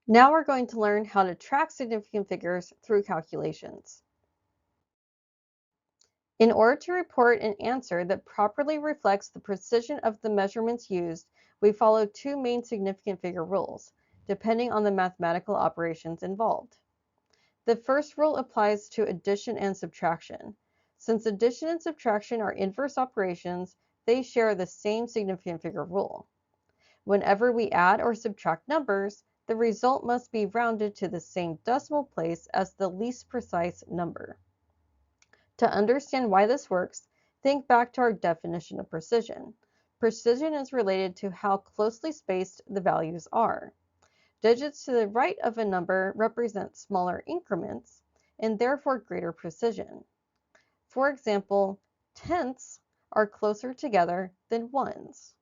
Now we're going to learn how to track significant figures through calculations. In order to report an answer that properly reflects the precision of the measurements used, we follow two main significant figure rules, depending on the mathematical operations involved. The first rule applies to addition and subtraction. Since addition and subtraction are inverse operations, they share the same significant figure rule. Whenever we add or subtract numbers, the result must be rounded to the same decimal place as the least precise number. To understand why this works, think back to our definition of precision. Precision is related to how closely spaced the values are. Digits to the right of a number represent smaller increments and therefore greater precision. For example, tenths are closer together than ones,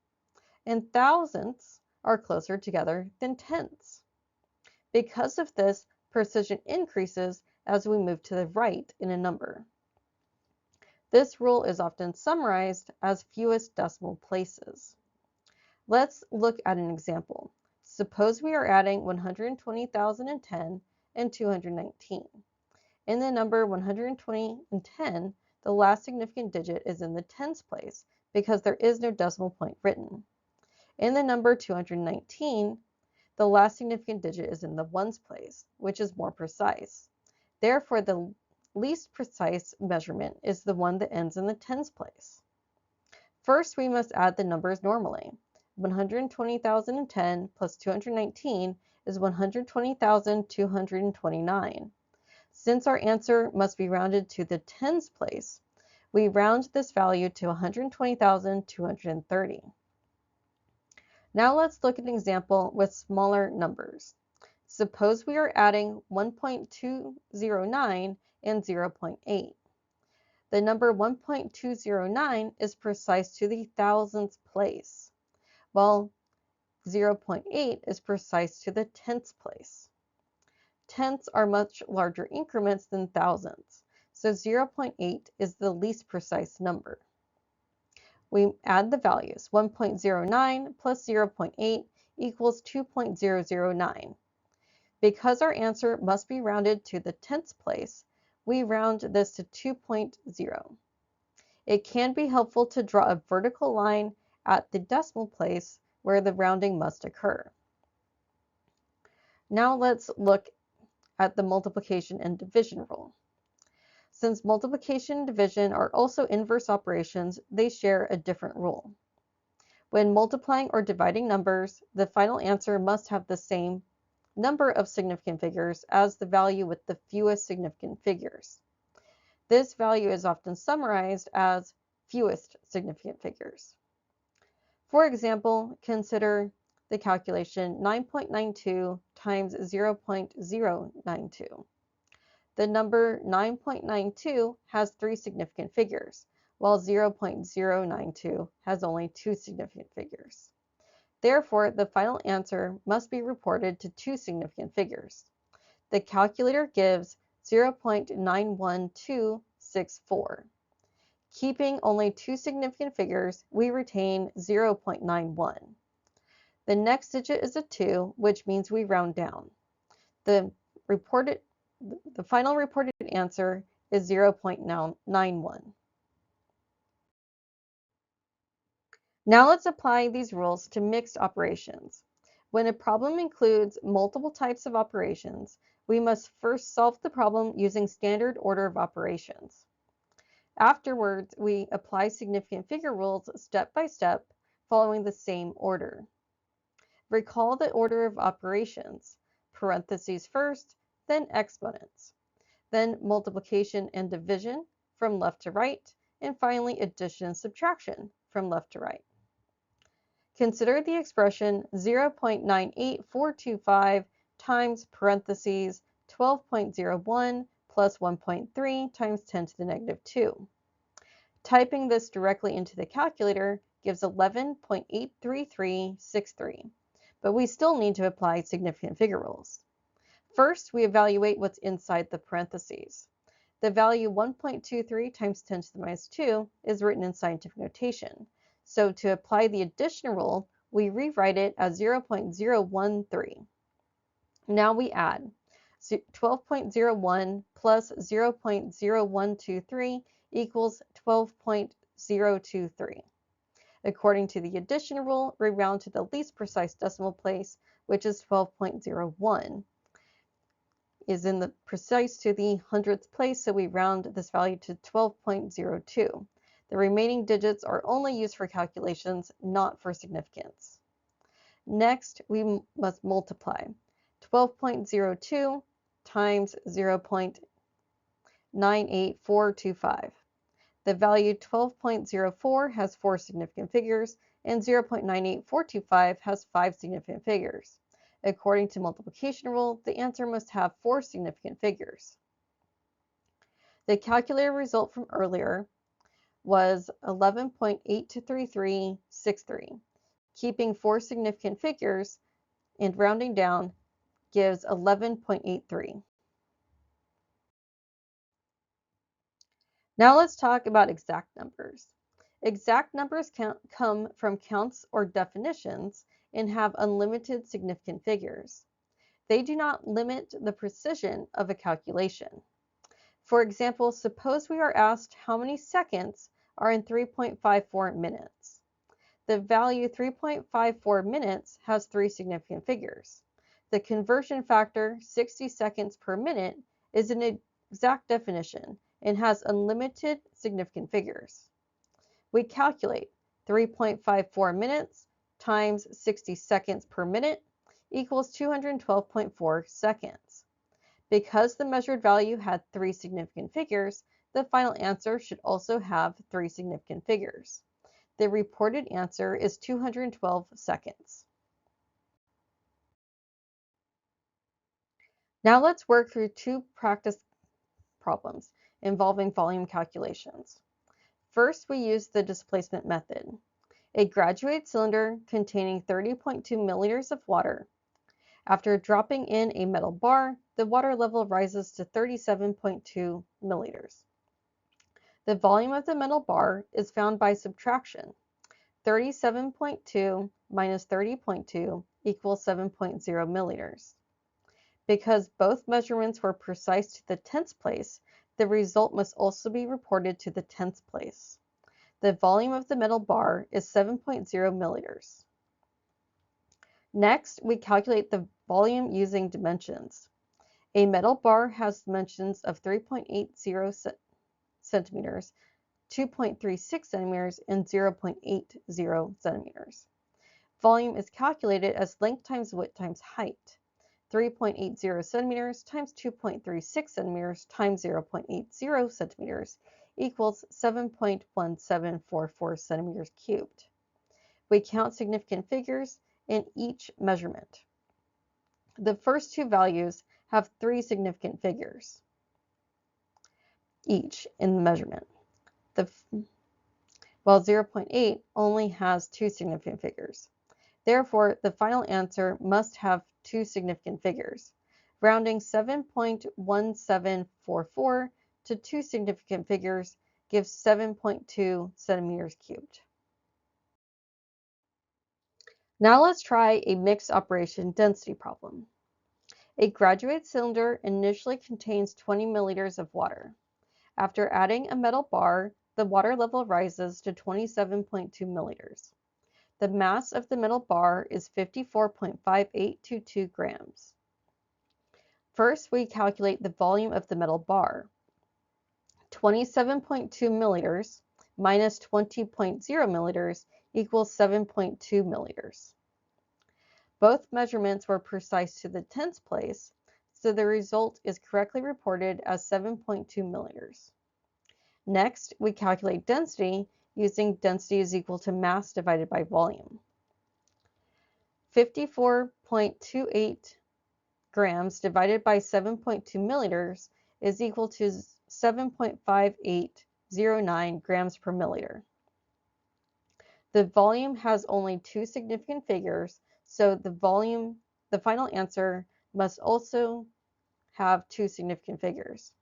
and thousandths are closer together than tenths. Because of this, precision increases as we move to the right in a number. This rule is often summarized as fewest decimal places. Let's look at an example. Suppose we are adding 120,010 and 219. In the number 120 and 10, the last significant digit is in the tens place because there is no decimal point written. In the number 219, the last significant digit is in the ones place, which is more precise. Therefore, the least precise measurement is the one that ends in the tens place. First, we must add the numbers normally. 120,010 plus 219 is 120,229. Since our answer must be rounded to the tens place, we round this value to 120,230. Now let's look at an example with smaller numbers. Suppose we are adding 1.209 and 0.8. The number 1.209 is precise to the thousandth place, while 0.8 is precise to the tenths place. Tenths are much larger increments than thousandths, so 0.8 is the least precise number. We add the values. 1.09 plus 0.8 equals 2.009. Because our answer must be rounded to the tenths place, we round this to 2.0. It can be helpful to draw a vertical line at the decimal place where the rounding must occur. Now let's look at the multiplication and division rule. Since multiplication and division are also inverse operations, they share a different rule. When multiplying or dividing numbers, the final answer must have the same number of significant figures as the value with the fewest significant figures. This value is often summarized as fewest significant figures. For example, consider the calculation 9.92 times 0.092. The number 9.92 has 3 significant figures, while 0.092 has only 2 significant figures. Therefore, the final answer must be reported to 2 significant figures. The calculator gives 0.91264. Keeping only 2 significant figures, we retain 0.91. The next digit is a 2, which means we round down. The final reported answer is 0.91. Now let's apply these rules to mixed operations. When a problem includes multiple types of operations, we must first solve the problem using standard order of operations. Afterwards, we apply significant figure rules step by step, following the same order. Recall the order of operations: parentheses first, then exponents, then multiplication and division from left to right, and finally addition and subtraction from left to right. Consider the expression 0.98425 times parentheses 12.01 plus 1.3 times 10 to the negative 2. Typing this directly into the calculator gives 11.83363, but we still need to apply significant figure rules. First, we evaluate what's inside the parentheses. The value 1.23 times 10 to the minus 2 is written in scientific notation. So to apply the addition rule, we rewrite it as 0.013. Now we add 12.01 plus 0.0123 equals 12.023. According to the addition rule, we round to the least precise decimal place, which is 12.01. Is in the precise to the hundredth place, so we round this value to 12.02. The remaining digits are only used for calculations, not for significance. Next, we must multiply 12.02 times 0.98425. The value 12.04 has 4 significant figures, and 0.98425 has 5 significant figures. According to multiplication rule, the answer must have 4 significant figures. The calculated result from earlier was 11.823363. Keeping 4 significant figures and rounding down gives 11.83. Now let's talk about exact numbers. Exact numbers come from counts or definitions and have unlimited significant figures. They do not limit the precision of a calculation. For example, suppose we are asked how many seconds are in 3.54 minutes. The value 3.54 minutes has 3 significant figures. The conversion factor, 60 seconds per minute, is an exact definition and has unlimited significant figures. We calculate 3.54 minutes times 60 seconds per minute equals 212.4 seconds. Because the measured value had 3 significant figures, the final answer should also have 3 significant figures. The reported answer is 212 seconds. Now let's work through 2 practice problems involving volume calculations. First, we use the displacement method. A graduated cylinder containing 30.2 milliliters of water. After dropping in a metal bar, the water level rises to 37.2 milliliters. The volume of the metal bar is found by subtraction. 37.2 minus 30.2 equals 7.0 milliliters. Because both measurements were precise to the tenths place, the result must also be reported to the tenths place. The volume of the metal bar is 7.0 milliliters. Next, we calculate the volume using dimensions. A metal bar has dimensions of 3.80 centimeters, 2.36 centimeters, and 0.80 centimeters. Volume is calculated as length times width times height. 3.80 centimeters times 2.36 centimeters times 0.80 centimeters equals 7.1744 centimeters cubed. We count significant figures in each measurement. The first 2 values have 3 significant figures each in the measurement, while 0.8 only has 2 significant figures. Therefore, the final answer must have 2 significant figures. Rounding 7.1744 to 2 significant figures gives 7.2 centimeters cubed. Now let's try a mixed operation density problem. A graduated cylinder initially contains 20 milliliters of water. After adding a metal bar, the water level rises to 27.2 milliliters. The mass of the metal bar is 54.5822 grams. First, we calculate the volume of the metal bar. 27.2 milliliters minus 20.0 milliliters equals 7.2 milliliters. Both measurements were precise to the tenths place, so the result is correctly reported as 7.2 milliliters. Next, we calculate density using density is equal to mass divided by volume. 54.28 grams divided by 7.2 milliliters is equal to 7.5809 grams per milliliter. The volume has only 2 significant figures, so the final answer must also have 2 significant figures.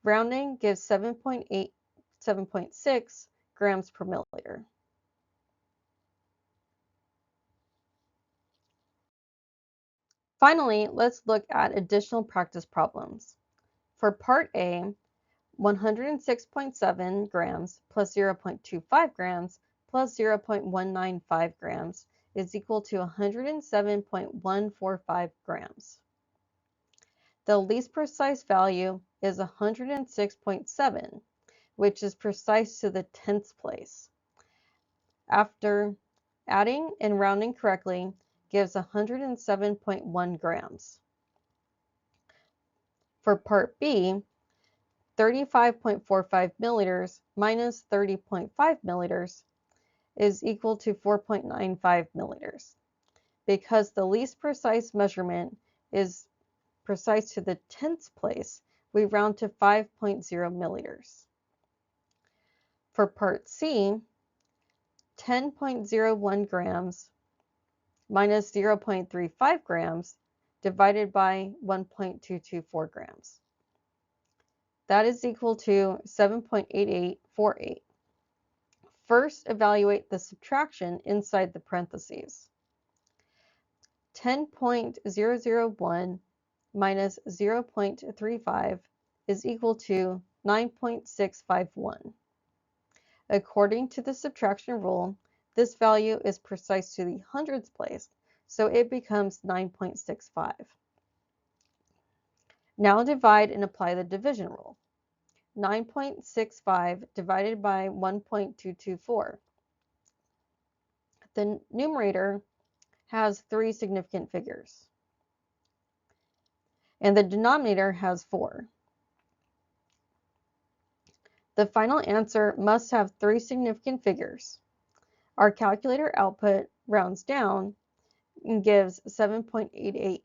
Rounding gives 7.6 grams per milliliter. Finally, let's look at additional practice problems. For part A, 106.7 grams plus 0.25 grams plus 0.195 grams is equal to 107.145 grams. The least precise value is 106.7, which is precise to the tenths place. After adding and rounding correctly, gives 107.1 grams. For part B, 35.45 milliliters minus 30.5 milliliters is equal to 4.95 milliliters. Because the least precise measurement is precise to the tenths place, we round to 5.0 milliliters. For part C, 10.01 grams minus 0.35 grams divided by 1.224 grams. That is equal to 7.8848. First, evaluate the subtraction inside the parentheses. 10.001 minus 0.35 is equal to 9.651. According to the subtraction rule, this value is precise to the hundredths place, so it becomes 9.65. Now divide and apply the division rule. 9.65 divided by 1.224. The numerator has 3 significant figures, and the denominator has 4. The final answer must have 3 significant figures. Our calculator output rounds down and gives 7.88.